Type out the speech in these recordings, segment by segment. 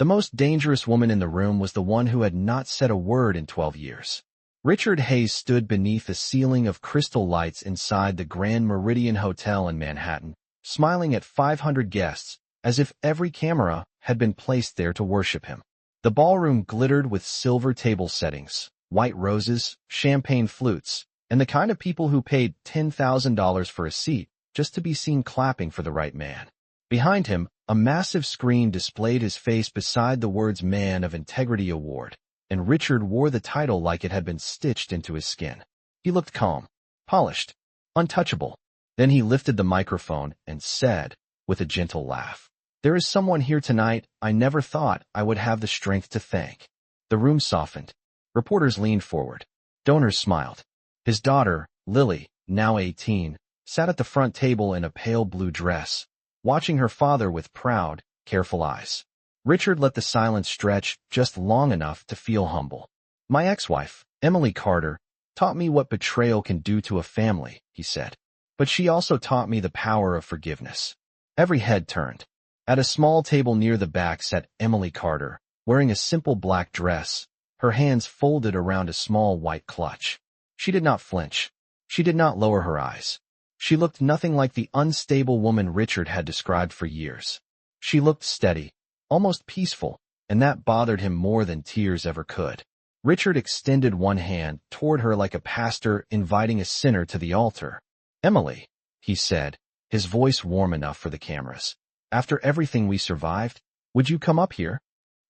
The most dangerous woman in the room was the one who had not said a word in 12 years. Richard Hayes stood beneath a ceiling of crystal lights inside the Grand Meridian Hotel in Manhattan, smiling at 500 guests, as if every camera had been placed there to worship him. The ballroom glittered with silver table settings, white roses, champagne flutes, and the kind of people who paid $10,000 for a seat just to be seen clapping for the right man. Behind him, a massive screen displayed his face beside the words Man of Integrity Award, and Richard wore the title like it had been stitched into his skin. He looked calm, polished, untouchable. Then he lifted the microphone and said, with a gentle laugh, "There is someone here tonight I never thought I would have the strength to thank." The room softened. Reporters leaned forward. Donors smiled. His daughter, Lily, now 18, sat at the front table in a pale blue dress, watching her father with proud, careful eyes. Richard let the silence stretch just long enough to feel humble. "My ex-wife, Emily Carter, taught me what betrayal can do to a family," he said. "But she also taught me the power of forgiveness." Every head turned. At a small table near the back sat Emily Carter, wearing a simple black dress, her hands folded around a small white clutch. She did not flinch. She did not lower her eyes. She looked nothing like the unstable woman Richard had described for years. She looked steady, almost peaceful, and that bothered him more than tears ever could. Richard extended one hand toward her like a pastor inviting a sinner to the altar. "Emily," he said, his voice warm enough for the cameras, "after everything we survived, would you come up here?"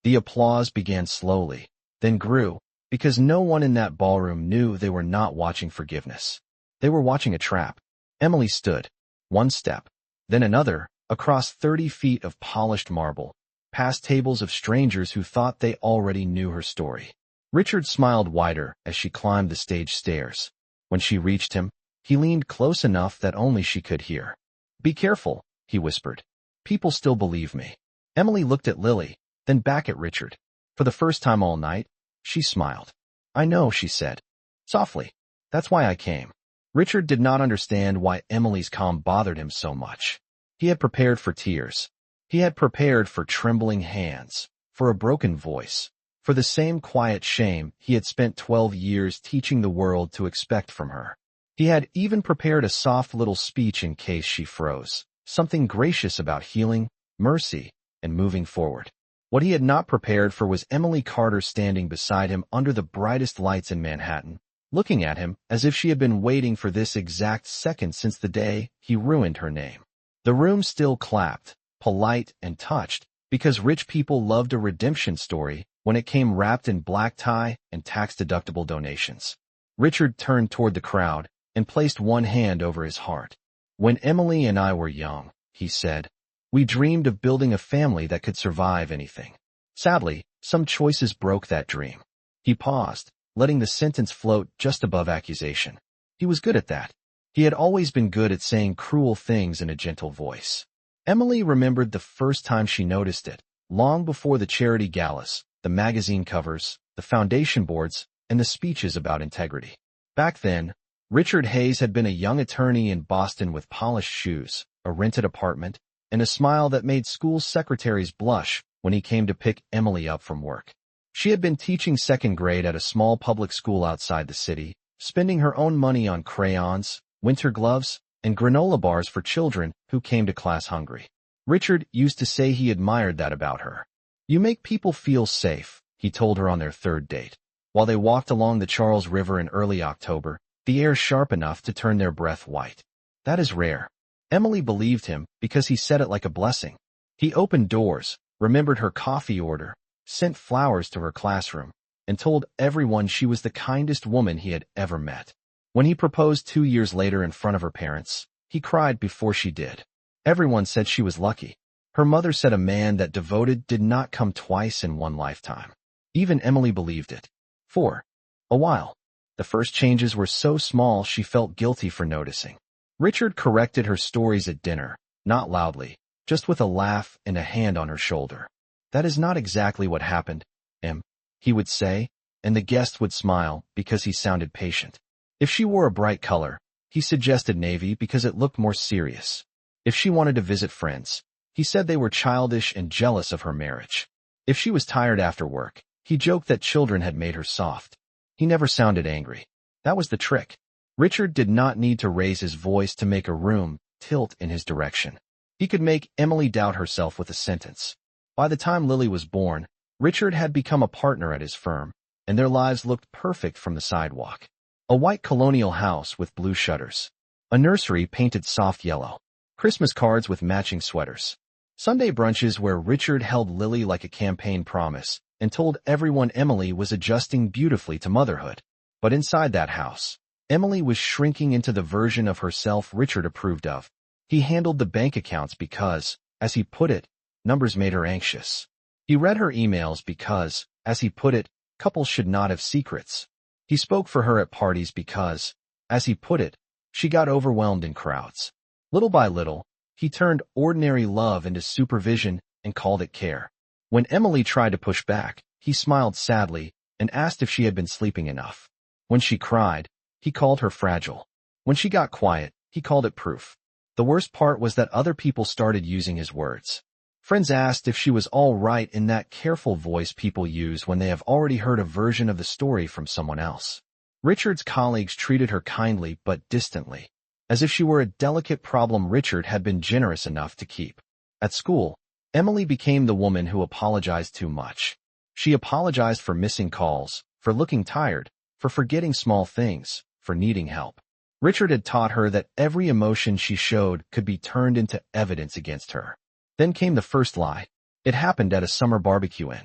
The applause began slowly, then grew, because no one in that ballroom knew they were not watching forgiveness. They were watching a trap. Emily stood, one step, then another, across 30 feet of polished marble, past tables of strangers who thought they already knew her story. Richard smiled wider as she climbed the stage stairs. When she reached him, he leaned close enough that only she could hear. "Be careful," he whispered. "People still believe me." Emily looked at Lily, then back at Richard. For the first time all night, she smiled. "I know," she said, softly. "That's why I came." Richard did not understand why Emily's calm bothered him so much. He had prepared for tears. He had prepared for trembling hands, for a broken voice, for the same quiet shame he had spent 12 years teaching the world to expect from her. He had even prepared a soft little speech in case she froze, something gracious about healing, mercy, and moving forward. What he had not prepared for was Emily Carter standing beside him under the brightest lights in Manhattan, looking at him as if she had been waiting for this exact second since the day he ruined her name. The room still clapped, polite and touched, because rich people loved a redemption story when it came wrapped in black tie and tax-deductible donations. Richard turned toward the crowd and placed one hand over his heart. "When Emily and I were young," he said, "we dreamed of building a family that could survive anything. Sadly, some choices broke that dream." He paused, letting the sentence float just above accusation. He was good at that. He had always been good at saying cruel things in a gentle voice. Emily remembered the first time she noticed it, long before the charity galas, the magazine covers, the foundation boards, and the speeches about integrity. Back then, Richard Hayes had been a young attorney in Boston with polished shoes, a rented apartment, and a smile that made school secretaries blush when he came to pick Emily up from work. She had been teaching second grade at a small public school outside the city, spending her own money on crayons, winter gloves, and granola bars for children who came to class hungry. Richard used to say he admired that about her. "You make people feel safe," he told her on their third date. While they walked along the Charles River in early October, the air sharp enough to turn their breath white. "That is rare." Emily believed him because he said it like a blessing. He opened doors, remembered her coffee order, sent flowers to her classroom, and told everyone she was the kindest woman he had ever met. When he proposed 2 years later in front of her parents, he cried before she did. Everyone said she was lucky. Her mother said a man that devoted did not come twice in one lifetime. Even Emily believed it. For a while. The first changes were so small she felt guilty for noticing. Richard corrected her stories at dinner, not loudly, just with a laugh and a hand on her shoulder. "That is not exactly what happened, Em," he would say, and the guest would smile because he sounded patient. If she wore a bright color, he suggested navy because it looked more serious. If she wanted to visit friends, he said they were childish and jealous of her marriage. If she was tired after work, he joked that children had made her soft. He never sounded angry. That was the trick. Richard did not need to raise his voice to make a room tilt in his direction. He could make Emily doubt herself with a sentence. By the time Lily was born, Richard had become a partner at his firm, and their lives looked perfect from the sidewalk. A white colonial house with blue shutters. A nursery painted soft yellow. Christmas cards with matching sweaters. Sunday brunches where Richard held Lily like a campaign promise and told everyone Emily was adjusting beautifully to motherhood. But inside that house, Emily was shrinking into the version of herself Richard approved of. He handled the bank accounts because, as he put it, numbers made her anxious. He read her emails because, as he put it, couples should not have secrets. He spoke for her at parties because, as he put it, she got overwhelmed in crowds. Little by little, he turned ordinary love into supervision and called it care. When Emily tried to push back, he smiled sadly and asked if she had been sleeping enough. When she cried, he called her fragile. When she got quiet, he called it proof. The worst part was that other people started using his words. Friends asked if she was all right in that careful voice people use when they have already heard a version of the story from someone else. Richard's colleagues treated her kindly but distantly, as if she were a delicate problem Richard had been generous enough to keep. At school, Emily became the woman who apologized too much. She apologized for missing calls, for looking tired, for forgetting small things, for needing help. Richard had taught her that every emotion she showed could be turned into evidence against her. Then came the first lie. It happened at a summer barbecue in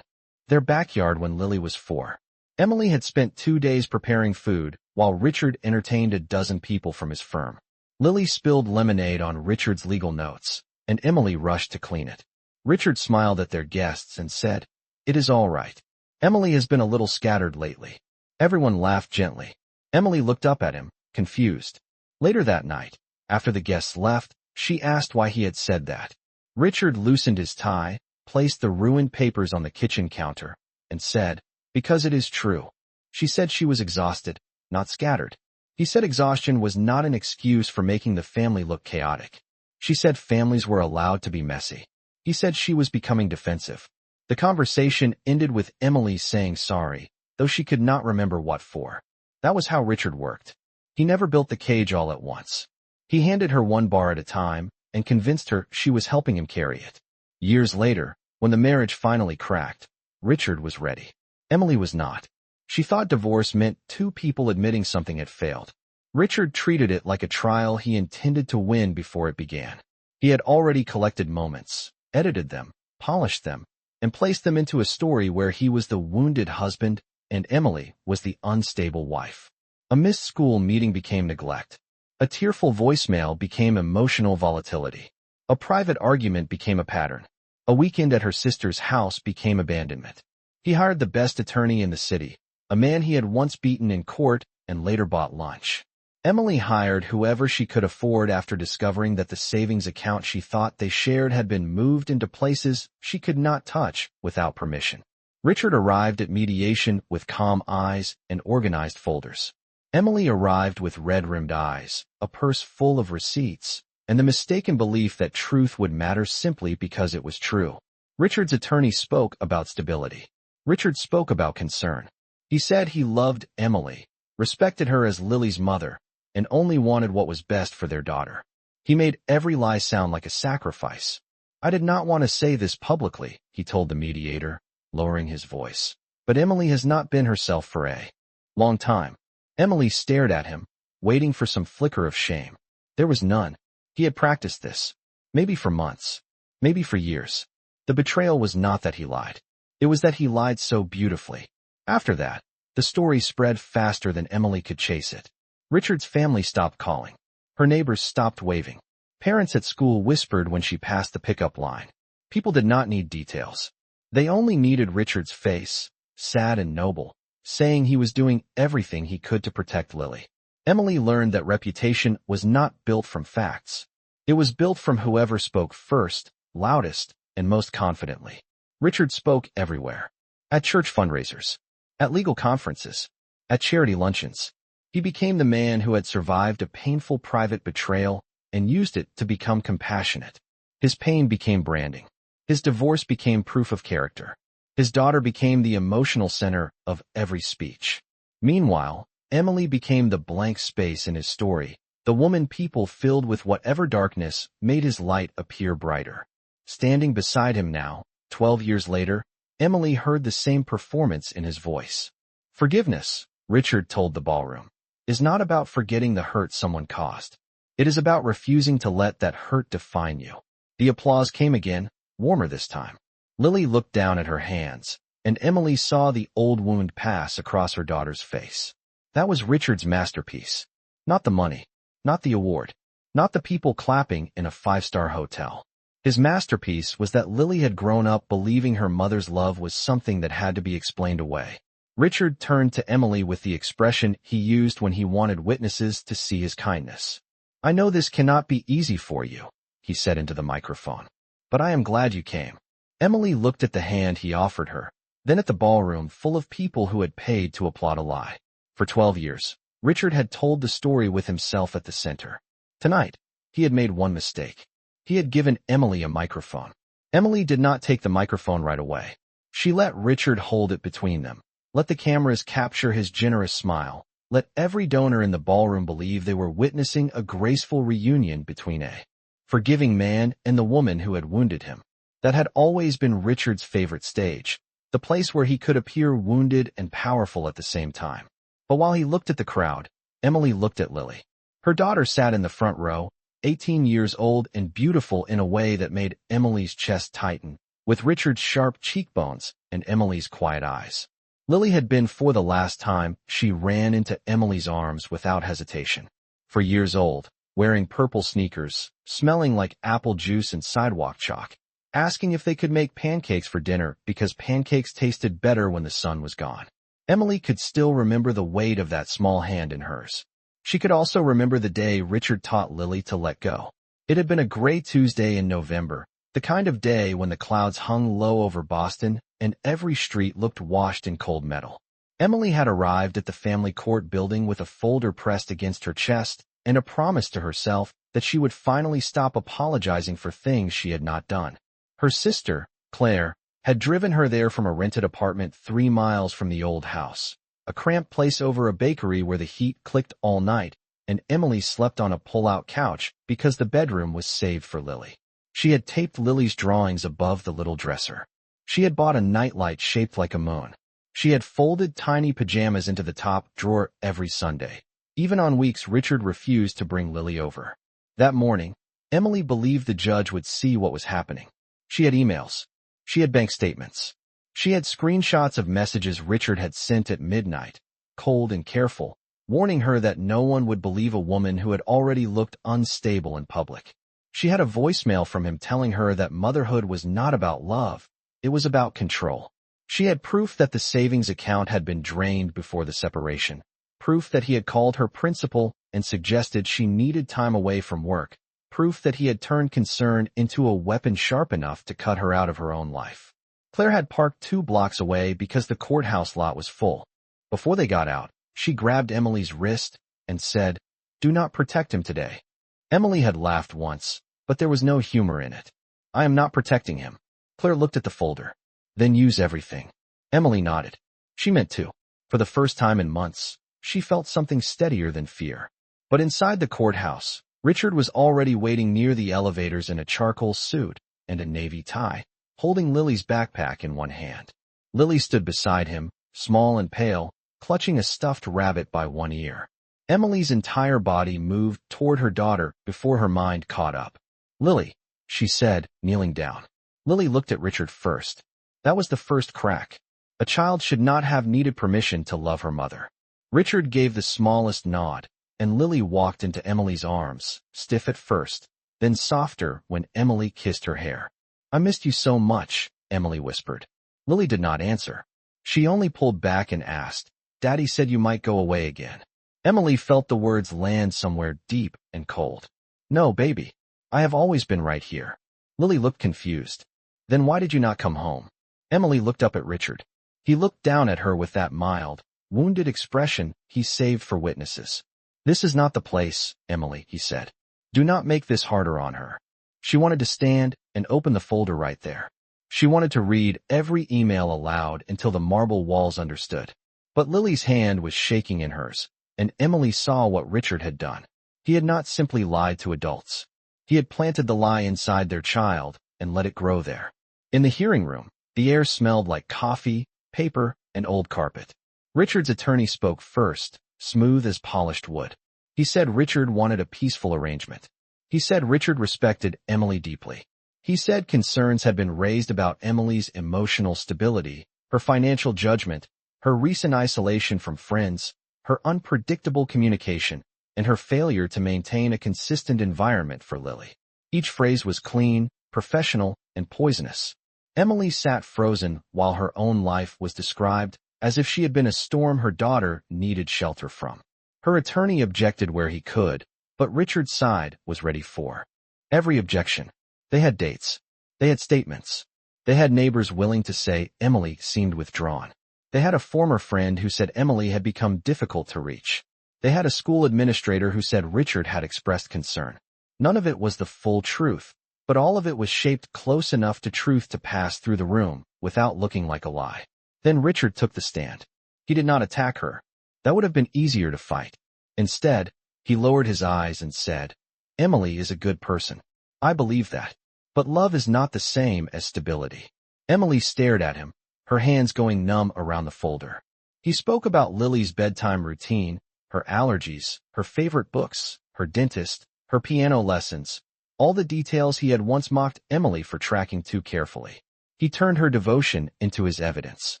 their backyard when Lily was 4. Emily had spent 2 days preparing food, while Richard entertained a dozen people from his firm. Lily spilled lemonade on Richard's legal notes, and Emily rushed to clean it. Richard smiled at their guests and said, "It is all right. Emily has been a little scattered lately." Everyone laughed gently. Emily looked up at him, confused. Later that night, after the guests left, she asked why he had said that. Richard loosened his tie, placed the ruined papers on the kitchen counter, and said, "Because it is true." She said she was exhausted, not scattered. He said exhaustion was not an excuse for making the family look chaotic. She said families were allowed to be messy. He said she was becoming defensive. The conversation ended with Emily saying sorry, though she could not remember what for. That was how Richard worked. He never built the cage all at once. He handed her one bar at a time and convinced her she was helping him carry it. Years later, when the marriage finally cracked, Richard was ready. Emily was not. She thought divorce meant 2 people admitting something had failed. Richard treated it like a trial he intended to win before it began. He had already collected moments, edited them, polished them, and placed them into a story where he was the wounded husband and Emily was the unstable wife. A missed school meeting became neglect. A tearful voicemail became emotional volatility. A private argument became a pattern. A weekend at her sister's house became abandonment. He hired the best attorney in the city, a man he had once beaten in court and later bought lunch. Emily hired whoever she could afford after discovering that the savings account she thought they shared had been moved into places she could not touch without permission. Richard arrived at mediation with calm eyes and organized folders. Emily arrived with red-rimmed eyes, a purse full of receipts, and the mistaken belief that truth would matter simply because it was true. Richard's attorney spoke about stability. Richard spoke about concern. He said he loved Emily, respected her as Lily's mother, and only wanted what was best for their daughter. He made every lie sound like a sacrifice. "I did not want to say this publicly," he told the mediator, lowering his voice. "But Emily has not been herself for a long time." Emily stared at him, waiting for some flicker of shame. There was none. He had practiced this. Maybe for months. Maybe for years. The betrayal was not that he lied. It was that he lied so beautifully. After that, the story spread faster than Emily could chase it. Richard's family stopped calling. Her neighbors stopped waving. Parents at school whispered when she passed the pickup line. People did not need details. They only needed Richard's face, sad and noble, saying he was doing everything he could to protect Lily. Emily learned that reputation was not built from facts. It was built from whoever spoke first, loudest, and most confidently. Richard spoke everywhere. At church fundraisers, at legal conferences, at charity luncheons. He became the man who had survived a painful private betrayal and used it to become compassionate. His pain became branding. His divorce became proof of character. His daughter became the emotional center of every speech. Meanwhile, Emily became the blank space in his story, the woman people filled with whatever darkness made his light appear brighter. Standing beside him now, 12 years later, Emily heard the same performance in his voice. Forgiveness, Richard told the ballroom, is not about forgetting the hurt someone caused. It is about refusing to let that hurt define you. The applause came again, warmer this time. Lily looked down at her hands, and Emily saw the old wound pass across her daughter's face. That was Richard's masterpiece. Not the money, not the award, not the people clapping in a five-star hotel. His masterpiece was that Lily had grown up believing her mother's love was something that had to be explained away. Richard turned to Emily with the expression he used when he wanted witnesses to see his kindness. "I know this cannot be easy for you," he said into the microphone, "but I am glad you came." Emily looked at the hand he offered her, then at the ballroom full of people who had paid to applaud a lie. For 12 years, Richard had told the story with himself at the center. Tonight, he had made one mistake. He had given Emily a microphone. Emily did not take the microphone right away. She let Richard hold it between them. Let the cameras capture his generous smile. Let every donor in the ballroom believe they were witnessing a graceful reunion between a forgiving man and the woman who had wounded him. That had always been Richard's favorite stage, the place where he could appear wounded and powerful at the same time. But while he looked at the crowd, Emily looked at Lily. Her daughter sat in the front row, 18 years old and beautiful in a way that made Emily's chest tighten, with Richard's sharp cheekbones and Emily's quiet eyes. Lily had been for the last time. She ran into Emily's arms without hesitation. 4 years old, wearing purple sneakers, smelling like apple juice and sidewalk chalk, asking if they could make pancakes for dinner because pancakes tasted better when the sun was gone. Emily could still remember the weight of that small hand in hers. She could also remember the day Richard taught Lily to let go. It had been a gray Tuesday in November, the kind of day when the clouds hung low over Boston and every street looked washed in cold metal. Emily had arrived at the family court building with a folder pressed against her chest and a promise to herself that she would finally stop apologizing for things she had not done. Her sister, Claire, had driven her there from a rented apartment 3 miles from the old house, a cramped place over a bakery where the heat clicked all night, and Emily slept on a pull-out couch because the bedroom was saved for Lily. She had taped Lily's drawings above the little dresser. She had bought a nightlight shaped like a moon. She had folded tiny pajamas into the top drawer every Sunday, even on weeks Richard refused to bring Lily over. That morning, Emily believed the judge would see what was happening. She had emails. She had bank statements. She had screenshots of messages Richard had sent at midnight, cold and careful, warning her that no one would believe a woman who had already looked unstable in public. She had a voicemail from him telling her that motherhood was not about love, it was about control. She had proof that the savings account had been drained before the separation, proof that he had called her principal and suggested she needed time away from work, proof that he had turned concern into a weapon sharp enough to cut her out of her own life. Claire had parked 2 blocks away because the courthouse lot was full. Before they got out, she grabbed Emily's wrist and said, "Do not protect him today." Emily had laughed once, but there was no humor in it. "I am not protecting him." Claire looked at the folder. "Then use everything." Emily nodded. She meant to. For the first time in months, she felt something steadier than fear. But inside the courthouse, Richard was already waiting near the elevators in a charcoal suit and a navy tie, holding Lily's backpack in one hand. Lily stood beside him, small and pale, clutching a stuffed rabbit by one ear. Emily's entire body moved toward her daughter before her mind caught up. "Lily," she said, kneeling down. Lily looked at Richard first. That was the first crack. A child should not have needed permission to love her mother. Richard gave the smallest nod, and Lily walked into Emily's arms, stiff at first, then softer when Emily kissed her hair. "I missed you so much," Emily whispered. Lily did not answer. She only pulled back and asked, "Daddy said you might go away again." Emily felt the words land somewhere deep and cold. "No, baby. I have always been right here." Lily looked confused. "Then why did you not come home?" Emily looked up at Richard. He looked down at her with that mild, wounded expression he saved for witnesses. "This is not the place, Emily," he said. "Do not make this harder on her." She wanted to stand and open the folder right there. She wanted to read every email aloud until the marble walls understood. But Lily's hand was shaking in hers, and Emily saw what Richard had done. He had not simply lied to adults. He had planted the lie inside their child and let it grow there. In the hearing room, the air smelled like coffee, paper, and old carpet. Richard's attorney spoke first, smooth as polished wood. He said Richard wanted a peaceful arrangement. He said Richard respected Emily deeply. He said concerns had been raised about Emily's emotional stability, her financial judgment, her recent isolation from friends, her unpredictable communication, and her failure to maintain a consistent environment for Lily. Each phrase was clean, professional, and poisonous. Emily sat frozen while her own life was described as if she had been a storm her daughter needed shelter from. Her attorney objected where he could, but Richard's side was ready for every objection. They had dates. They had statements. They had neighbors willing to say Emily seemed withdrawn. They had a former friend who said Emily had become difficult to reach. They had a school administrator who said Richard had expressed concern. None of it was the full truth, but all of it was shaped close enough to truth to pass through the room without looking like a lie. Then Richard took the stand. He did not attack her. That would have been easier to fight. Instead, he lowered his eyes and said, "Emily is a good person. I believe that. But love is not the same as stability." Emily stared at him, her hands going numb around the folder. He spoke about Lily's bedtime routine, her allergies, her favorite books, her dentist, her piano lessons, all the details he had once mocked Emily for tracking too carefully. He turned her devotion into his evidence.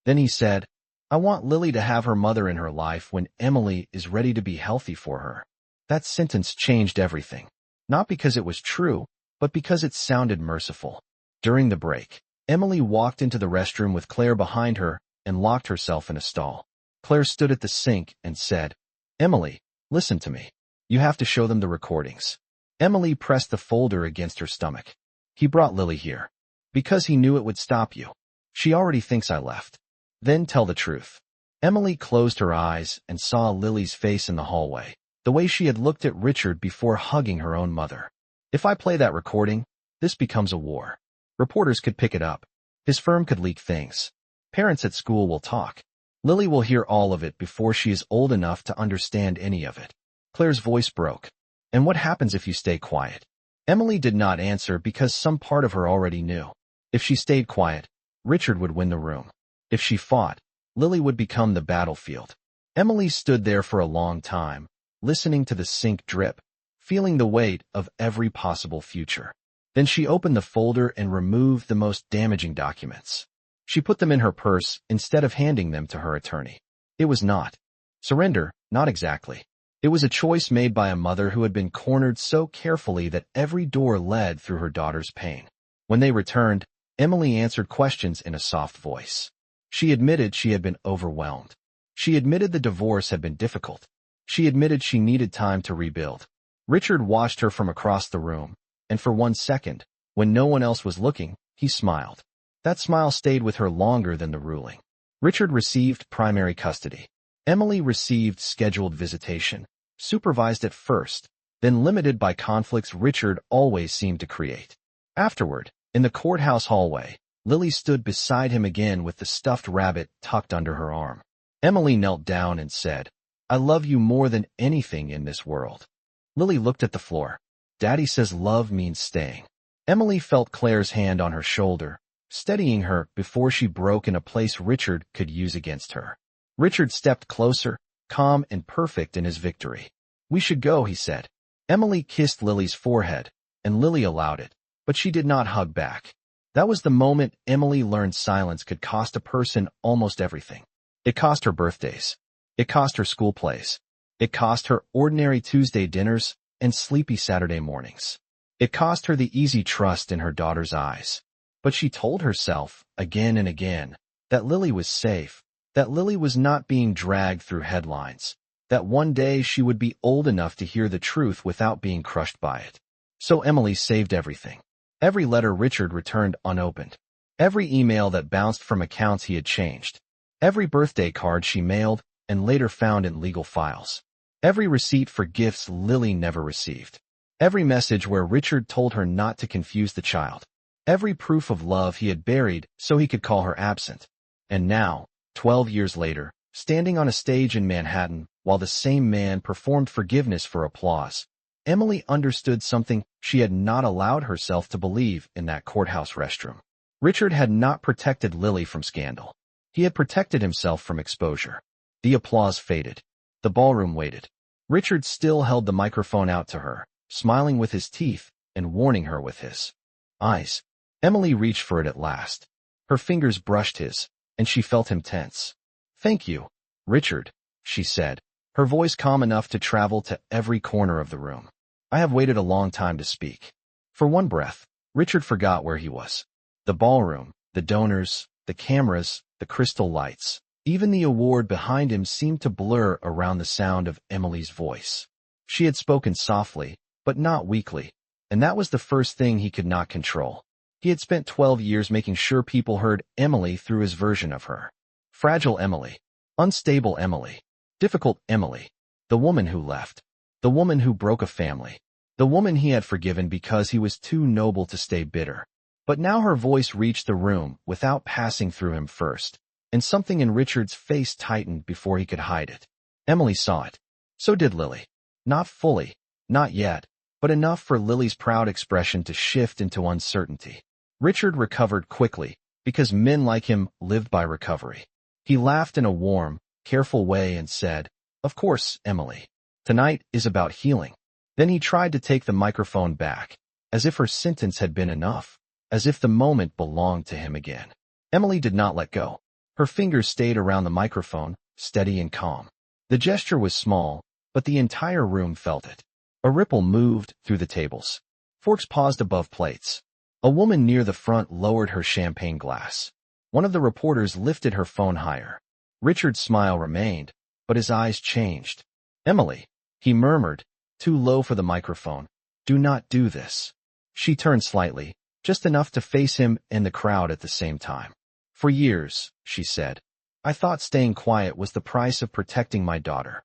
Then he said, "I want Lily to have her mother in her life when Emily is ready to be healthy for her." That sentence changed everything. Not because it was true, but because it sounded merciful. During the break, Emily walked into the restroom with Claire behind her and locked herself in a stall. Claire stood at the sink and said, "Emily, listen to me. You have to show them the recordings." Emily pressed the folder against her stomach. "He brought Lily here. Because he knew it would stop you. She already thinks I left. Then tell the truth." Emily closed her eyes and saw Lily's face in the hallway, the way she had looked at Richard before hugging her own mother. "If I play that recording, this becomes a war. Reporters could pick it up. His firm could leak things. Parents at school will talk. Lily will hear all of it before she is old enough to understand any of it." Claire's voice broke. "And what happens if you stay quiet?" Emily did not answer because some part of her already knew. If she stayed quiet, Richard would win the room. If she fought, Lily would become the battlefield. Emily stood there for a long time, listening to the sink drip, feeling the weight of every possible future. Then she opened the folder and removed the most damaging documents. She put them in her purse instead of handing them to her attorney. It was not surrender, not exactly. It was a choice made by a mother who had been cornered so carefully that every door led through her daughter's pain. When they returned, Emily answered questions in a soft voice. She admitted she had been overwhelmed. She admitted the divorce had been difficult. She admitted she needed time to rebuild. Richard watched her from across the room, and for 1 second, when no one else was looking, he smiled. That smile stayed with her longer than the ruling. Richard received primary custody. Emily received scheduled visitation, supervised at first, then limited by conflicts Richard always seemed to create. Afterward, in the courthouse hallway, Lily stood beside him again with the stuffed rabbit tucked under her arm. Emily knelt down and said, "I love you more than anything in this world." Lily looked at the floor. "Daddy says love means staying." Emily felt Claire's hand on her shoulder, steadying her before she broke in a place Richard could use against her. Richard stepped closer, calm and perfect in his victory. "We should go," he said. Emily kissed Lily's forehead, and Lily allowed it, but she did not hug back. That was the moment Emily learned silence could cost a person almost everything. It cost her birthdays. It cost her school plays. It cost her ordinary Tuesday dinners and sleepy Saturday mornings. It cost her the easy trust in her daughter's eyes. But she told herself, again and again, that Lily was safe, that Lily was not being dragged through headlines, that one day she would be old enough to hear the truth without being crushed by it. So Emily saved everything. Every letter Richard returned unopened. Every email that bounced from accounts he had changed. Every birthday card she mailed and later found in legal files. Every receipt for gifts Lily never received. Every message where Richard told her not to confuse the child. Every proof of love he had buried so he could call her absent. And now, 12 years later, standing on a stage in Manhattan, while the same man performed forgiveness for applause, Emily understood something she had not allowed herself to believe in that courthouse restroom. Richard had not protected Lily from scandal. He had protected himself from exposure. The applause faded. The ballroom waited. Richard still held the microphone out to her, smiling with his teeth and warning her with his eyes. Emily reached for it at last. Her fingers brushed his, and she felt him tense. "Thank you, Richard," she said, her voice calm enough to travel to every corner of the room. "I have waited a long time to speak." For one breath, Richard forgot where he was. The ballroom, the donors, the cameras, the crystal lights. Even the award behind him seemed to blur around the sound of Emily's voice. She had spoken softly, but not weakly, and that was the first thing he could not control. He had spent 12 years making sure people heard Emily through his version of her. Fragile Emily. Unstable Emily. Difficult Emily. The woman who left. The woman who broke a family. The woman he had forgiven because he was too noble to stay bitter. But now her voice reached the room without passing through him first, and something in Richard's face tightened before he could hide it. Emily saw it. So did Lily. Not fully, not yet, but enough for Lily's proud expression to shift into uncertainty. Richard recovered quickly, because men like him lived by recovery. He laughed in a warm, careful way and said, "Of course, Emily. Tonight is about healing." Then he tried to take the microphone back, as if her sentence had been enough, as if the moment belonged to him again. Emily did not let go. Her fingers stayed around the microphone, steady and calm. The gesture was small, but the entire room felt it. A ripple moved through the tables. Forks paused above plates. A woman near the front lowered her champagne glass. One of the reporters lifted her phone higher. Richard's smile remained, but his eyes changed. "Emily," he murmured, too low for the microphone, "do not do this." She turned slightly, just enough to face him and the crowd at the same time. "For years," she said, "I thought staying quiet was the price of protecting my daughter."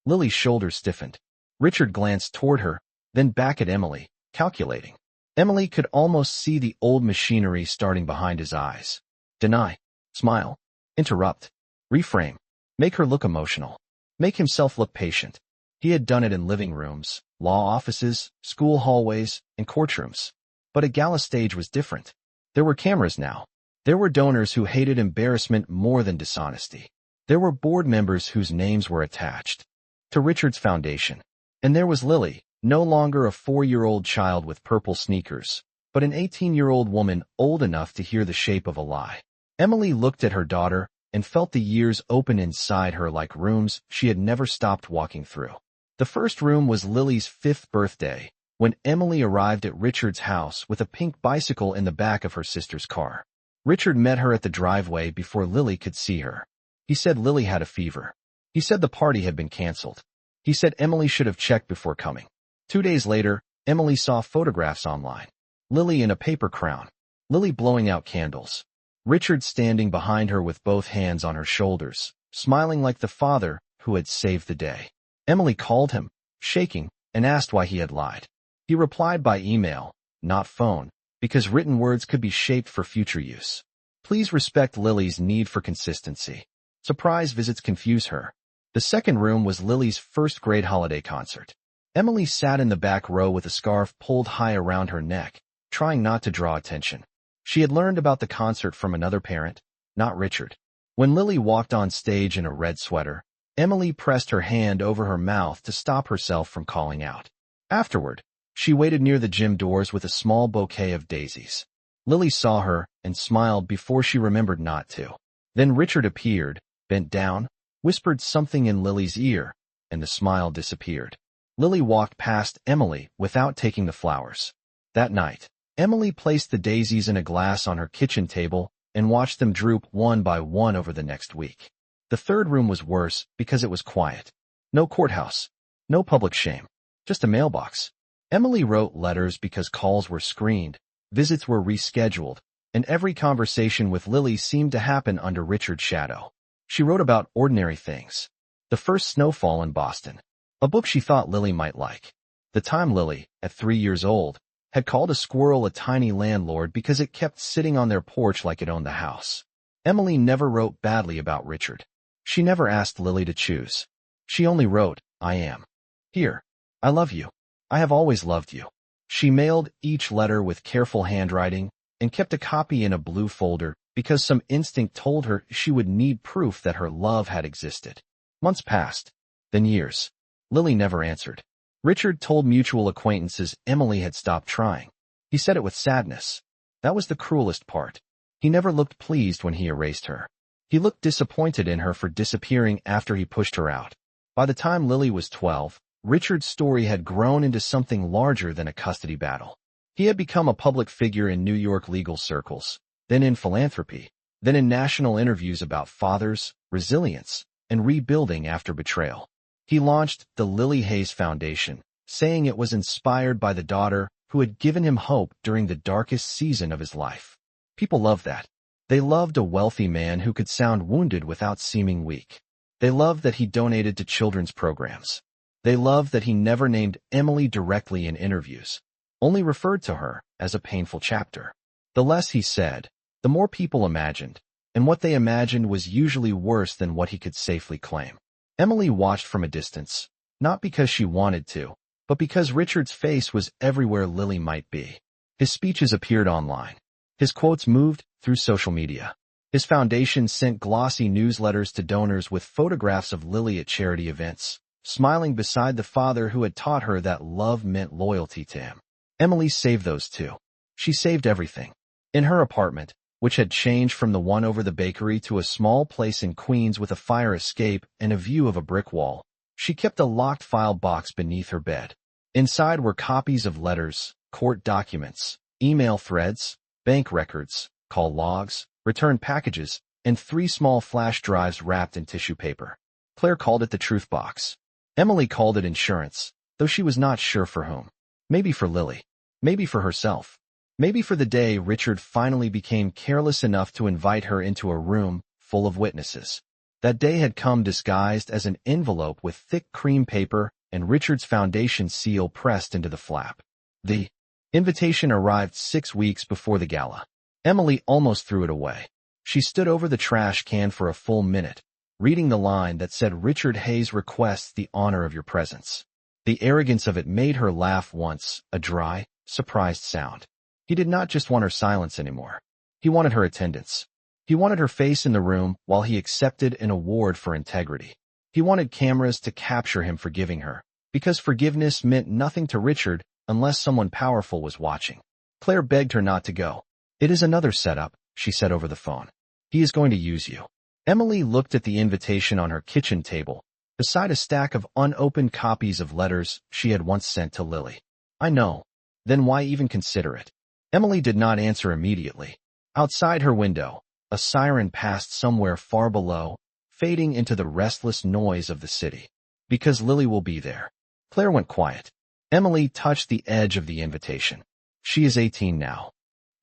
Lily's shoulders stiffened. Richard glanced toward her, then back at Emily, calculating. Emily could almost see the old machinery starting behind his eyes. Deny. Smile. Interrupt. Reframe. Make her look emotional. Make himself look patient. He had done it in living rooms, law offices, school hallways, and courtrooms. But a gala stage was different. There were cameras now. There were donors who hated embarrassment more than dishonesty. There were board members whose names were attached to Richard's foundation. And there was Lily, no longer a 4-year-old child with purple sneakers, but an 18-year-old woman old enough to hear the shape of a lie. Emily looked at her daughter and felt the years open inside her like rooms she had never stopped walking through. The first room was Lily's 5th birthday, when Emily arrived at Richard's house with a pink bicycle in the back of her sister's car. Richard met her at the driveway before Lily could see her. He said Lily had a fever. He said the party had been canceled. He said Emily should have checked before coming. 2 days later, Emily saw photographs online. Lily in a paper crown. Lily blowing out candles. Richard standing behind her with both hands on her shoulders, smiling like the father who had saved the day. Emily called him, shaking, and asked why he had lied. He replied by email, not phone, because written words could be shaped for future use. Please respect Lily's need for consistency. Surprise visits confuse her. The second room was Lily's first-grade holiday concert. Emily sat in the back row with a scarf pulled high around her neck, trying not to draw attention. She had learned about the concert from another parent, not Richard. When Lily walked on stage in a red sweater, Emily pressed her hand over her mouth to stop herself from calling out. Afterward, she waited near the gym doors with a small bouquet of daisies. Lily saw her and smiled before she remembered not to. Then Richard appeared, bent down, whispered something in Lily's ear, and the smile disappeared. Lily walked past Emily without taking the flowers. That night, Emily placed the daisies in a glass on her kitchen table and watched them droop one by one over the next week. The third room was worse because it was quiet. No courthouse. No public shame. Just a mailbox. Emily wrote letters because calls were screened, visits were rescheduled, and every conversation with Lily seemed to happen under Richard's shadow. She wrote about ordinary things. The first snowfall in Boston. A book she thought Lily might like. The time Lily, at 3 years old, had called a squirrel a tiny landlord because it kept sitting on their porch like it owned the house. Emily never wrote badly about Richard. She never asked Lily to choose. She only wrote, "I am here. I love you. I have always loved you." She mailed each letter with careful handwriting and kept a copy in a blue folder because some instinct told her she would need proof that her love had existed. Months passed, then years. Lily never answered. Richard told mutual acquaintances Emily had stopped trying. He said it with sadness. That was the cruelest part. He never looked pleased when he erased her. He looked disappointed in her for disappearing after he pushed her out. By the time Lily was 12, Richard's story had grown into something larger than a custody battle. He had become a public figure in New York legal circles, then in philanthropy, then in national interviews about fathers, resilience, and rebuilding after betrayal. He launched the Lily Hayes Foundation, saying it was inspired by the daughter who had given him hope during the darkest season of his life. People loved that. They loved a wealthy man who could sound wounded without seeming weak. They loved that he donated to children's programs. They loved that he never named Emily directly in interviews, only referred to her as a painful chapter. The less he said, the more people imagined, and what they imagined was usually worse than what he could safely claim. Emily watched from a distance, not because she wanted to, but because Richard's face was everywhere Lily might be. His speeches appeared online. His quotes moved through social media. His foundation sent glossy newsletters to donors with photographs of Lily at charity events, smiling beside the father who had taught her that love meant loyalty to him. Emily saved those too. She saved everything. In her apartment, which had changed from the one over the bakery to a small place in Queens with a fire escape and a view of a brick wall, she kept a locked file box beneath her bed. Inside were copies of letters, court documents, email threads, bank records, call logs, return packages, and 3 small flash drives wrapped in tissue paper. Claire called it the truth box. Emily called it insurance, though she was not sure for whom. Maybe for Lily. Maybe for herself. Maybe for the day Richard finally became careless enough to invite her into a room full of witnesses. That day had come disguised as an envelope with thick cream paper and Richard's foundation seal pressed into the flap. The invitation arrived 6 weeks before the gala. Emily almost threw it away. She stood over the trash can for a full minute, reading the line that said Richard Hayes requests the honor of your presence. The arrogance of it made her laugh once, a dry, surprised sound. He did not just want her silence anymore. He wanted her attendance. He wanted her face in the room while he accepted an award for integrity. He wanted cameras to capture him forgiving her, because forgiveness meant nothing to Richard unless someone powerful was watching. Claire begged her not to go. "It is another setup," she said over the phone. "He is going to use you." Emily looked at the invitation on her kitchen table, beside a stack of unopened copies of letters she had once sent to Lily. "I know. Then why even consider it?" Emily did not answer immediately. Outside her window, a siren passed somewhere far below, fading into the restless noise of the city. "Because Lily will be there." Claire went quiet. Emily touched the edge of the invitation. "She is 18 now.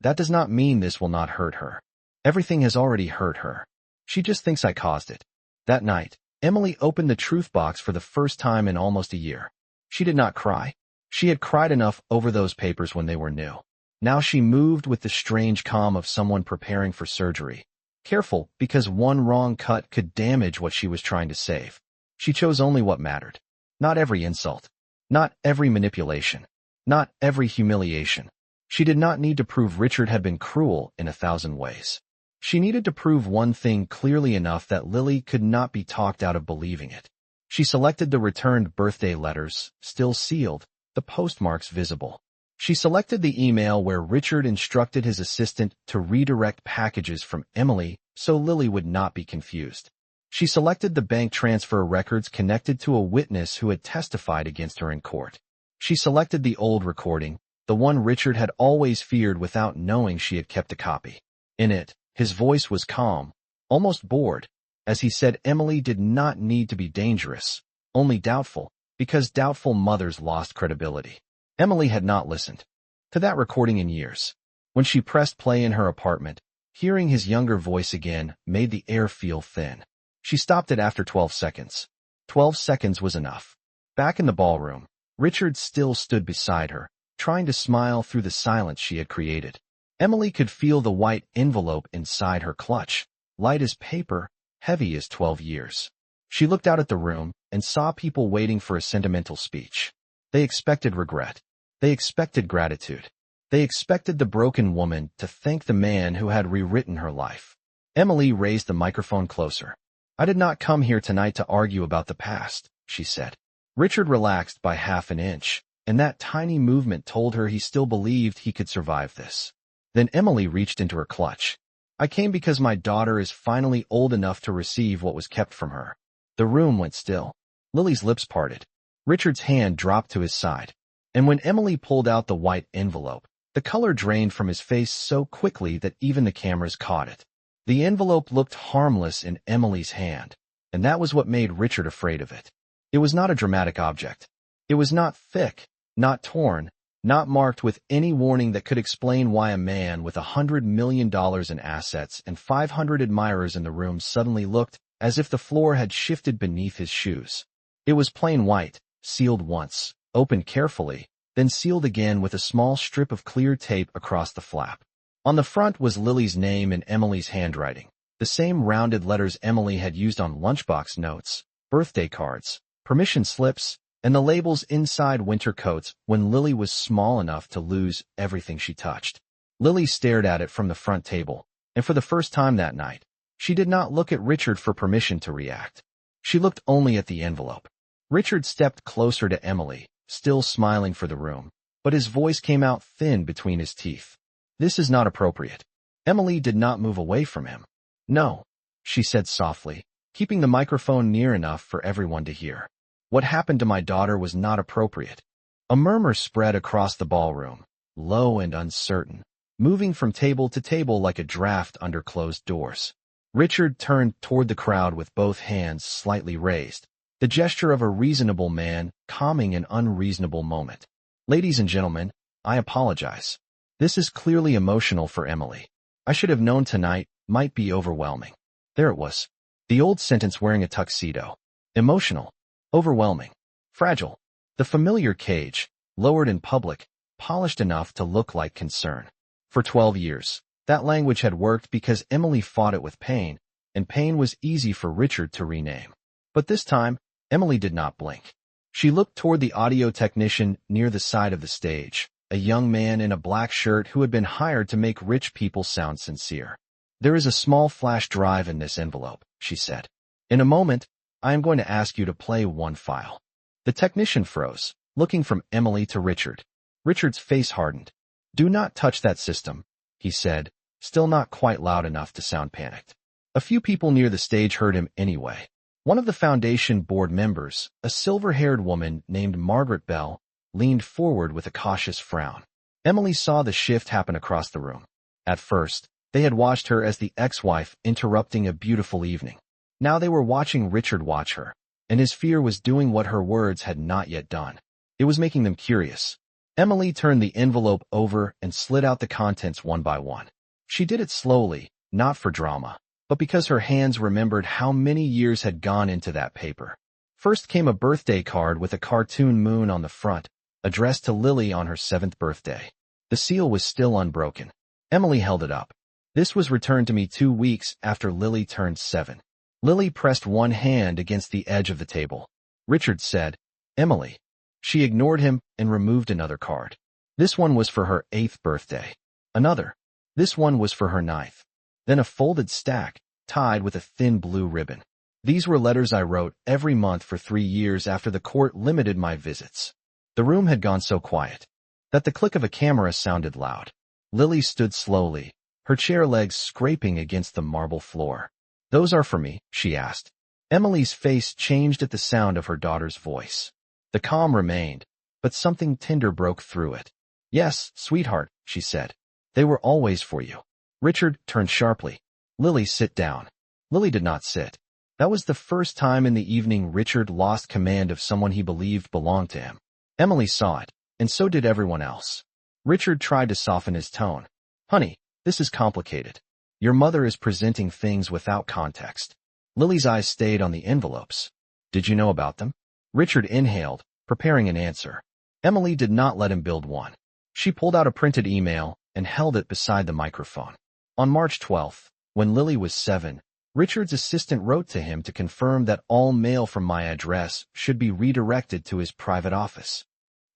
That does not mean this will not hurt her. Everything has already hurt her. She just thinks I caused it." That night, Emily opened the truth box for the first time in almost a year. She did not cry. She had cried enough over those papers when they were new. Now she moved with the strange calm of someone preparing for surgery. Careful, because one wrong cut could damage what she was trying to save. She chose only what mattered. Not every insult. Not every manipulation. Not every humiliation. She did not need to prove Richard had been cruel in 1,000 ways. She needed to prove one thing clearly enough that Lily could not be talked out of believing it. She selected the returned birthday letters, still sealed, the postmarks visible. She selected the email where Richard instructed his assistant to redirect packages from Emily so Lily would not be confused. She selected the bank transfer records connected to a witness who had testified against her in court. She selected the old recording, the one Richard had always feared without knowing she had kept a copy. In it, his voice was calm, almost bored, as he said Emily did not need to be dangerous, only doubtful, because doubtful mothers lost credibility. Emily had not listened to that recording in years. When she pressed play in her apartment, hearing his younger voice again made the air feel thin. She stopped it after 12 seconds. 12 seconds was enough. Back in the ballroom, Richard still stood beside her, trying to smile through the silence she had created. Emily could feel the white envelope inside her clutch, light as paper, heavy as 12 years. She looked out at the room and saw people waiting for a sentimental speech. They expected regret. They expected gratitude. They expected the broken woman to thank the man who had rewritten her life. Emily raised the microphone closer. "I did not come here tonight to argue about the past," she said. Richard relaxed by half an inch, and that tiny movement told her he still believed he could survive this. Then Emily reached into her clutch. "I came because my daughter is finally old enough to receive what was kept from her." The room went still. Lily's lips parted. Richard's hand dropped to his side. And when Emily pulled out the white envelope, the color drained from his face so quickly that even the cameras caught it. The envelope looked harmless in Emily's hand, and that was what made Richard afraid of it. It was not a dramatic object. It was not thick, not torn, not marked with any warning that could explain why a man with $100 million in assets and 500 admirers in the room suddenly looked as if the floor had shifted beneath his shoes. It was plain white, sealed once, opened carefully, then sealed again with a small strip of clear tape across the flap. On the front was Lily's name in Emily's handwriting, the same rounded letters Emily had used on lunchbox notes, birthday cards, permission slips, and the labels inside winter coats when Lily was small enough to lose everything she touched. Lily stared at it from the front table, and for the first time that night, she did not look at Richard for permission to react. She looked only at the envelope. Richard stepped closer to Emily, still smiling for the room, but his voice came out thin between his teeth. "This is not appropriate." Emily did not move away from him. "No," she said softly, keeping the microphone near enough for everyone to hear. "What happened to my daughter was not appropriate." A murmur spread across the ballroom, low and uncertain, moving from table to table like a draft under closed doors. Richard turned toward the crowd with both hands slightly raised, the gesture of a reasonable man calming an unreasonable moment. "Ladies and gentlemen, I apologize. This is clearly emotional for Emily. I should have known tonight might be overwhelming." There it was. The old sentence wearing a tuxedo. Emotional. Overwhelming. Fragile. The familiar cage, lowered in public, polished enough to look like concern. For 12 years, that language had worked because Emily fought it with pain, and pain was easy for Richard to rename. But this time, Emily did not blink. She looked toward the audio technician near the side of the stage, a young man in a black shirt who had been hired to make rich people sound sincere. "There is a small flash drive in this envelope," she said. "In a moment, I am going to ask you to play one file." The technician froze, looking from Emily to Richard. Richard's face hardened. "Do not touch that system," he said, still not quite loud enough to sound panicked. A few people near the stage heard him anyway. One of the foundation board members, a silver-haired woman named Margaret Bell, leaned forward with a cautious frown. Emily saw the shift happen across the room. At first, they had watched her as the ex-wife interrupting a beautiful evening. Now they were watching Richard watch her, and his fear was doing what her words had not yet done. It was making them curious. Emily turned the envelope over and slid out the contents one by one. She did it slowly, not for drama, but because her hands remembered how many years had gone into that paper. First came a birthday card with a cartoon moon on the front, addressed to Lily on her 7th birthday. The seal was still unbroken. Emily held it up. "This was returned to me 2 weeks after Lily turned 7. Lily pressed one hand against the edge of the table. Richard said, "Emily." She ignored him and removed another card. This one was for her 8th birthday. Another. This one was for her 9th. Then a folded stack, tied with a thin blue ribbon. "These were letters I wrote every month for 3 years after the court limited my visits." The room had gone so quiet that the click of a camera sounded loud. Lily stood slowly, her chair legs scraping against the marble floor. "Those are for me?" she asked. Emily's face changed at the sound of her daughter's voice. The calm remained, but something tender broke through it. "Yes, sweetheart," she said. "They were always for you." Richard turned sharply. "Lily, sit down." Lily did not sit. That was the first time in the evening Richard lost command of someone he believed belonged to him. Emily saw it, and so did everyone else. Richard tried to soften his tone. "Honey, this is complicated. Your mother is presenting things without context." Lily's eyes stayed on the envelopes. "Did you know about them?" Richard inhaled, preparing an answer. Emily did not let him build one. She pulled out a printed email and held it beside the microphone. On March 12th, when Lily was 7, Richard's assistant wrote to him to confirm that all mail from my address should be redirected to his private office.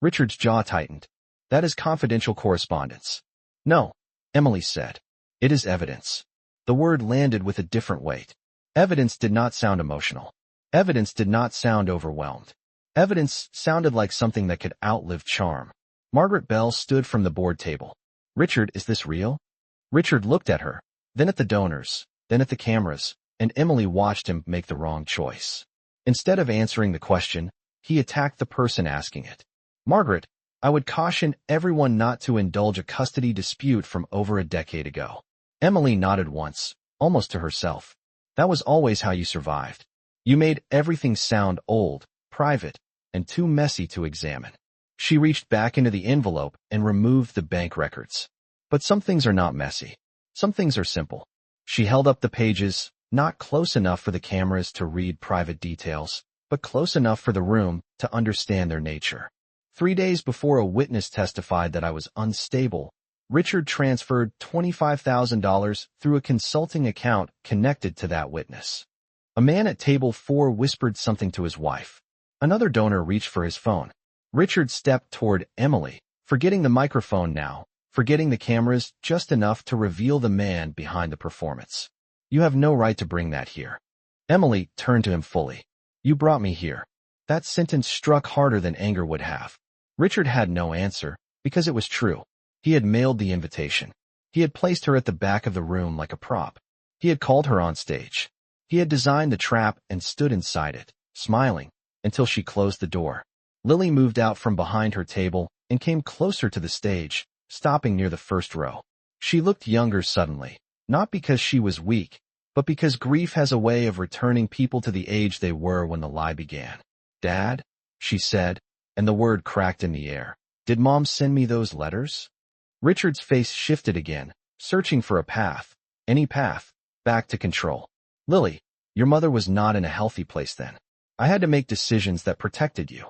Richard's jaw tightened. That is confidential correspondence. No, Emily said. It is evidence. The word landed with a different weight. Evidence did not sound emotional. Evidence did not sound overwhelmed. Evidence sounded like something that could outlive charm. Margaret Bell stood from the board table. Richard, is this real? Richard looked at her, then at the donors, then at the cameras, and Emily watched him make the wrong choice. Instead of answering the question, he attacked the person asking it. Margaret, I would caution everyone not to indulge a custody dispute from over a decade ago. Emily nodded once, almost to herself. That was always how you survived. You made everything sound old, private, and too messy to examine. She reached back into the envelope and removed the bank records. But some things are not messy. Some things are simple. She held up the pages, not close enough for the cameras to read private details, but close enough for the room to understand their nature. 3 days before a witness testified that I was unstable, Richard transferred $25,000 through a consulting account connected to that witness. A man at table 4 whispered something to his wife. Another donor reached for his phone. Richard stepped toward Emily, forgetting the microphone now, forgetting the cameras just enough to reveal the man behind the performance. You have no right to bring that here. Emily turned to him fully. You brought me here. That sentence struck harder than anger would have. Richard had no answer, because it was true. He had mailed the invitation. He had placed her at the back of the room like a prop. He had called her on stage. He had designed the trap and stood inside it, smiling, until she closed the door. Lily moved out from behind her table and came closer to the stage, stopping near the first row. She looked younger suddenly, not because she was weak, but because grief has a way of returning people to the age they were when the lie began. Dad, she said, and the word cracked in the air. Did Mom send me those letters? Richard's face shifted again, searching for a path, any path, back to control. Lily, your mother was not in a healthy place then. I had to make decisions that protected you.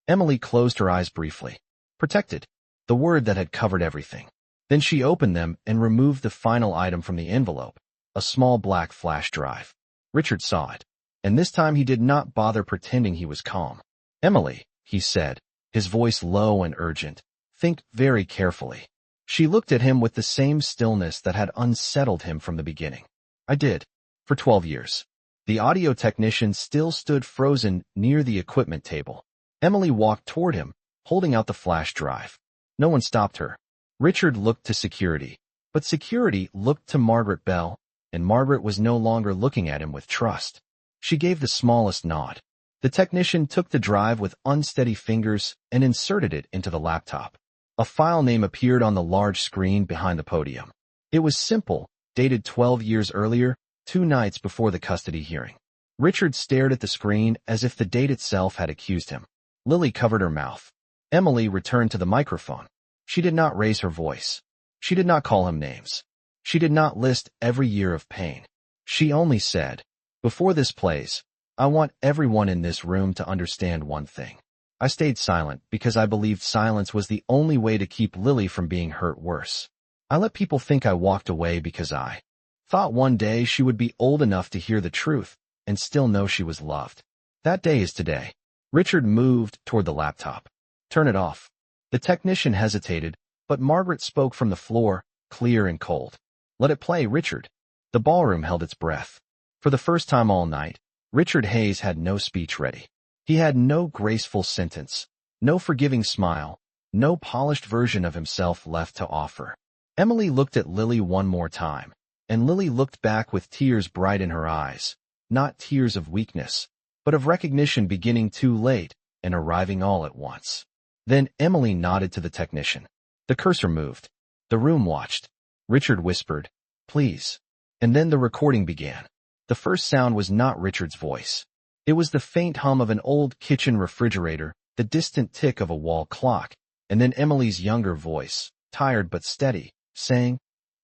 Emily closed her eyes briefly. Protected, the word that had covered everything. Then she opened them and removed the final item from the envelope, a small black flash drive. Richard saw it, and this time he did not bother pretending he was calm. Emily, he said, his voice low and urgent, think very carefully. She looked at him with the same stillness that had unsettled him from the beginning. I did. For 12 years. The audio technician still stood frozen near the equipment table. Emily walked toward him, holding out the flash drive. No one stopped her. Richard looked to security, but security looked to Margaret Bell, and Margaret was no longer looking at him with trust. She gave the smallest nod. The technician took the drive with unsteady fingers and inserted it into the laptop. A file name appeared on the large screen behind the podium. It was simple, dated 12 years earlier, 2 nights before the custody hearing. Richard stared at the screen as if the date itself had accused him. Lily covered her mouth. Emily returned to the microphone. She did not raise her voice. She did not call him names. She did not list every year of pain. She only said, before this plays, I want everyone in this room to understand one thing. I stayed silent because I believed silence was the only way to keep Lily from being hurt worse. I let people think I walked away because I thought one day she would be old enough to hear the truth and still know she was loved. That day is today. Richard moved toward the laptop. Turn it off. The technician hesitated, but Margaret spoke from the floor, clear and cold. Let it play, Richard. The ballroom held its breath. For the first time all night, Richard Hayes had no speech ready. He had no graceful sentence, no forgiving smile, no polished version of himself left to offer. Emily looked at Lily one more time, and Lily looked back with tears bright in her eyes, not tears of weakness, but of recognition beginning too late and arriving all at once. Then Emily nodded to the technician. The cursor moved. The room watched. Richard whispered, please. And then the recording began. The first sound was not Richard's voice. It was the faint hum of an old kitchen refrigerator, the distant tick of a wall clock, and then Emily's younger voice, tired but steady, saying,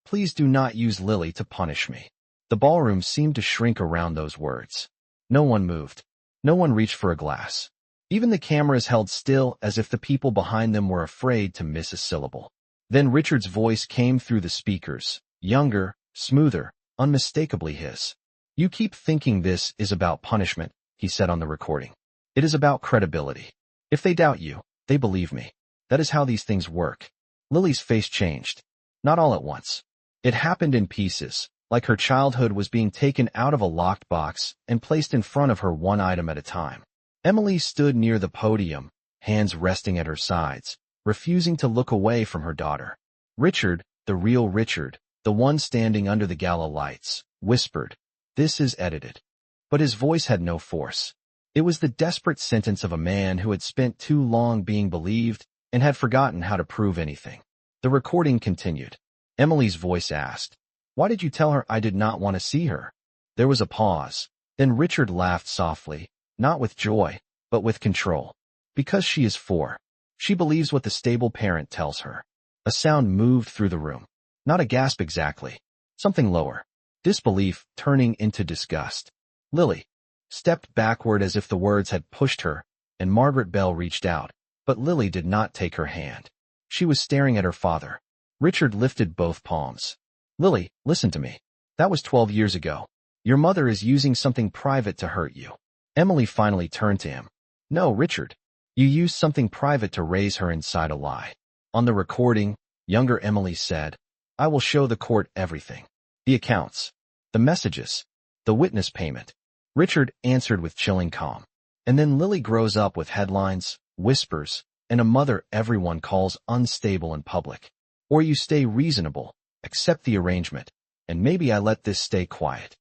please do not use Lily to punish me. The ballroom seemed to shrink around those words. No one moved. No one reached for a glass. Even the cameras held still as if the people behind them were afraid to miss a syllable. Then Richard's voice came through the speakers, younger, smoother, unmistakably his. "You keep thinking this is about punishment," he said on the recording. "It is about credibility. If they doubt you, they believe me. That is how these things work." Lily's face changed. Not all at once. It happened in pieces, like her childhood was being taken out of a locked box and placed in front of her one item at a time. Emily stood near the podium, hands resting at her sides, refusing to look away from her daughter. Richard, the real Richard, the one standing under the gala lights, whispered, "This is edited." But his voice had no force. It was the desperate sentence of a man who had spent too long being believed and had forgotten how to prove anything. The recording continued. Emily's voice asked, "Why did you tell her I did not want to see her?" There was a pause. Then Richard laughed softly, not with joy, but with control. "Because she is 4. She believes what the stable parent tells her." A sound moved through the room. Not a gasp exactly. Something lower. Disbelief turning into disgust. Lily stepped backward as if the words had pushed her, and Margaret Bell reached out, but Lily did not take her hand. She was staring at her father. Richard lifted both palms. "Lily, listen to me. That was 12 years ago. Your mother is using something private to hurt you." Emily finally turned to him. "No, Richard. You used something private to raise her inside a lie." On the recording, younger Emily said, "I will show the court everything. The accounts, the messages, the witness payment." Richard answered with chilling calm. And then Lily grows up with headlines, whispers, and a mother everyone calls unstable in public. Or you stay reasonable, accept the arrangement, and maybe I let this stay quiet.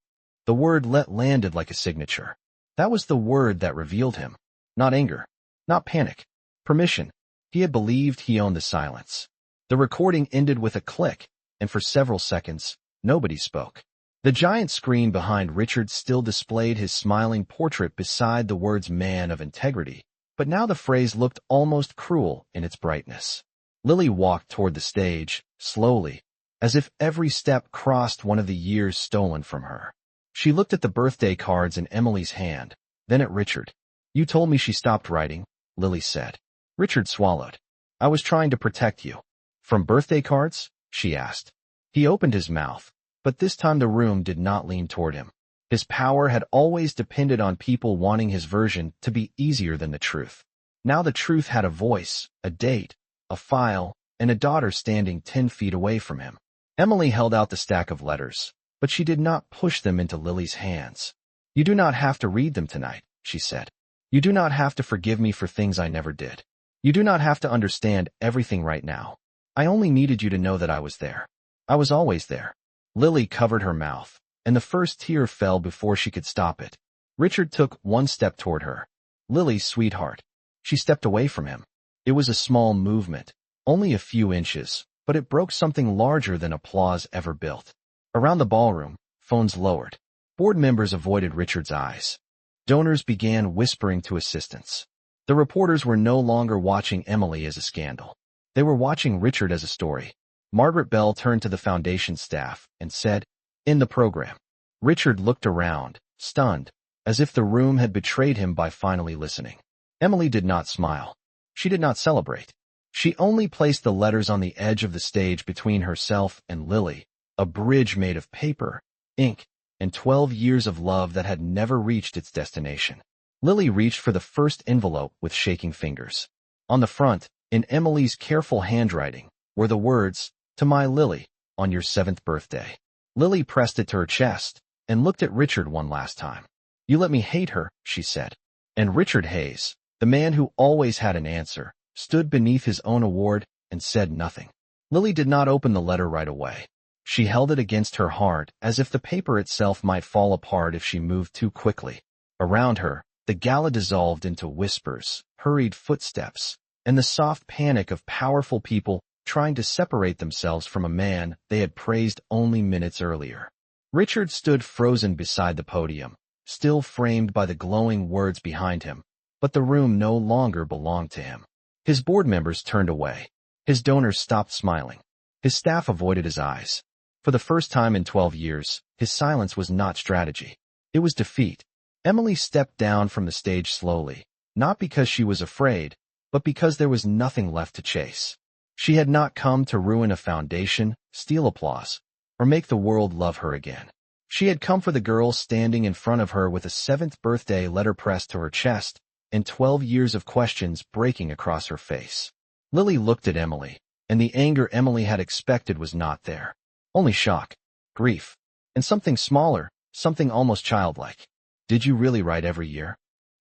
The word "let" landed like a signature. That was the word that revealed him. Not anger, not panic, permission. He had believed he owned the silence. The recording ended with a click, and for several seconds, nobody spoke. The giant screen behind Richard still displayed his smiling portrait beside the words "man of integrity," but now the phrase looked almost cruel in its brightness. Lily walked toward the stage, slowly, as if every step crossed one of the years stolen from her. She looked at the birthday cards in Emily's hand, then at Richard. "You told me she stopped writing," Lily said. Richard swallowed. "I was trying to protect you." "From birthday cards?" she asked. He opened his mouth, but this time the room did not lean toward him. His power had always depended on people wanting his version to be easier than the truth. Now the truth had a voice, a date, a file, and a daughter standing 10 feet away from him. Emily held out the stack of letters, but she did not push them into Lily's hands. "You do not have to read them tonight," she said. "You do not have to forgive me for things I never did. You do not have to understand everything right now. I only needed you to know that I was there. I was always there." Lily covered her mouth, and the first tear fell before she could stop it. Richard took one step toward her. "Lily, sweetheart." She stepped away from him. It was a small movement, only a few inches, but it broke something larger than applause ever built. Around the ballroom, phones lowered. Board members avoided Richard's eyes. Donors began whispering to assistants. The reporters were no longer watching Emily as a scandal. They were watching Richard as a story. Margaret Bell turned to the foundation staff and said, "In the program." Richard looked around, stunned, as if the room had betrayed him by finally listening. Emily did not smile. She did not celebrate. She only placed the letters on the edge of the stage between herself and Lily, a bridge made of paper, ink, and 12 years of love that had never reached its destination. Lily reached for the first envelope with shaking fingers. On the front, in Emily's careful handwriting, were the words, "To my Lily, on your 7th birthday." Lily pressed it to her chest and looked at Richard one last time. "You let me hate her," she said. And Richard Hayes, the man who always had an answer, stood beneath his own award and said nothing. Lily did not open the letter right away. She held it against her heart as if the paper itself might fall apart if she moved too quickly. Around her, the gala dissolved into whispers, hurried footsteps, and the soft panic of powerful people trying to separate themselves from a man they had praised only minutes earlier. Richard stood frozen beside the podium, still framed by the glowing words behind him, but the room no longer belonged to him. His board members turned away. His donors stopped smiling. His staff avoided his eyes. For the first time in 12 years, his silence was not strategy. It was defeat. Emily stepped down from the stage slowly, not because she was afraid, but because there was nothing left to chase. She had not come to ruin a foundation, steal applause, or make the world love her again. She had come for the girl standing in front of her with a 7th birthday letter pressed to her chest and 12 years of questions breaking across her face. Lily looked at Emily, and the anger Emily had expected was not there. Only shock, grief, and something smaller, something almost childlike. Did you really write every year?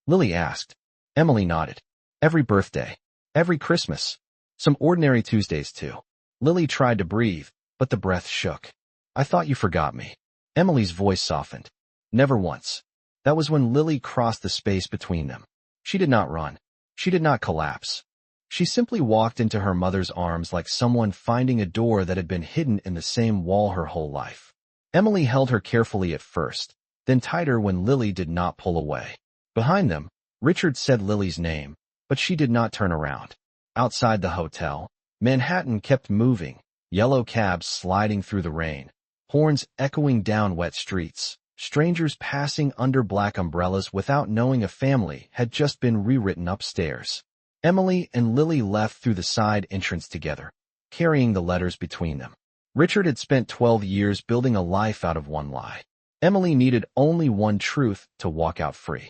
Lily asked. Emily nodded. Every birthday. Every Christmas. Some ordinary Tuesdays too. Lily tried to breathe, but the breath shook. I thought you forgot me. Emily's voice softened. Never once. That was when Lily crossed the space between them. She did not run. She did not collapse. She simply walked into her mother's arms like someone finding a door that had been hidden in the same wall her whole life. Emily held her carefully at first, then tighter when Lily did not pull away. Behind them, Richard said Lily's name, but she did not turn around. Outside the hotel, Manhattan kept moving, yellow cabs sliding through the rain, horns echoing down wet streets, strangers passing under black umbrellas without knowing a family had just been rewritten upstairs. Emily and Lily left through the side entrance together, carrying the letters between them. Richard had spent 12 years building a life out of one lie. Emily needed only one truth to walk out free.